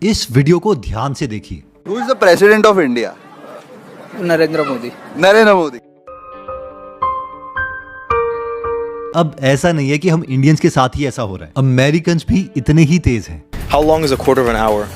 इस वीडियो को ध्यान से देखिए। Who is the president of India? Narendra Modi. Narendra Modi. अब ऐसा नहीं है कि हम इंडियंस के साथ ही ऐसा हो रहा है, अमेरिकन्स भी इतने ही तेज हैं। How long is a quarter of an hour?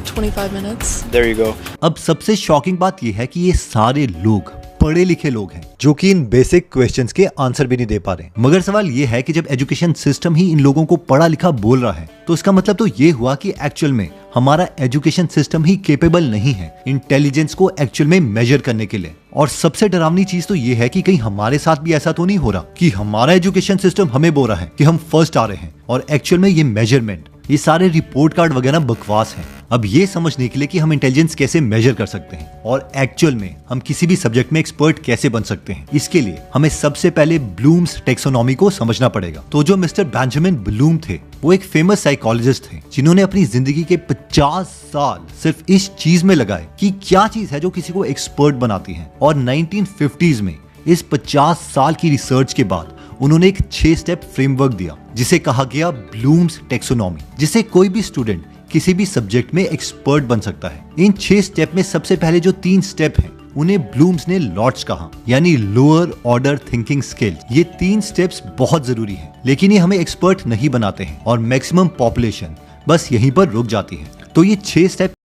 25 minutes. There you go. अब सबसे शॉकिंग बात यह है कि ये सारे लोग पढ़े लिखे लोग हैं जो कि इन बेसिक क्वेश्चंस के आंसर भी नहीं दे पा रहे। मगर सवाल ये है कि जब एजुकेशन सिस्टम ही इन लोगों को पढ़ा लिखा बोल रहा है तो इसका मतलब तो ये हुआ कि एक्चुअल में हमारा एजुकेशन सिस्टम ही केपेबल नहीं है इंटेलिजेंस को एक्चुअल में मेजर करने के लिए। और सबसे डरावनी चीज तो ये है कि कहीं हमारे साथ भी ऐसा तो नहीं हो रहा कि हमारा एजुकेशन सिस्टम हमें बोल रहा है कि हम फर्स्ट आ रहे हैं और एक्चुअल में ये मेजरमेंट, ये सारे रिपोर्ट कार्ड वगैरह बकवास हैं। अब ये समझने के लिए कि हम इंटेलिजेंस कैसे मेजर कर सकते हैं और एक्चुअल में हम किसी भी सब्जेक्ट में एक्सपर्ट कैसे बन सकते हैं, इसके लिए हमें सबसे पहले ब्लूम्स टेक्सोनॉमी को समझना पड़ेगा। तो जो मिस्टर बेंजामिन ब्लूम थे वो एक फेमस साइकोलॉजिस्ट थे जिन्होंने अपनी जिंदगी के 50 साल सिर्फ इस चीज में लगाए कि क्या चीज है जो किसी को एक्सपर्ट बनाती है। और 1950s में इस 50 साल की रिसर्च के बाद उन्होंने एक 6 स्टेप फ्रेमवर्क दिया जिसे कहा गया ब्लूम्स टेक्सोनॉमी, जिसे कोई भी स्टूडेंट किसी भी सब्जेक्ट में एक्सपर्ट बन सकता है। इन 6 स्टेप में सबसे पहले जो 3 स्टेप हैं उन्हें ब्लूम्स ने लॉट्स कहा, यानी लोअर ऑर्डर थिंकिंग स्किल। ये 3 स्टेप्स बहुत जरूरी हैं, लेकिन ये हमें एक्सपर्ट नहीं बनाते हैं और मैक्सिमम पॉपुलेशन बस यहीं पर रुक जाती है। तो ये 6 स्टेप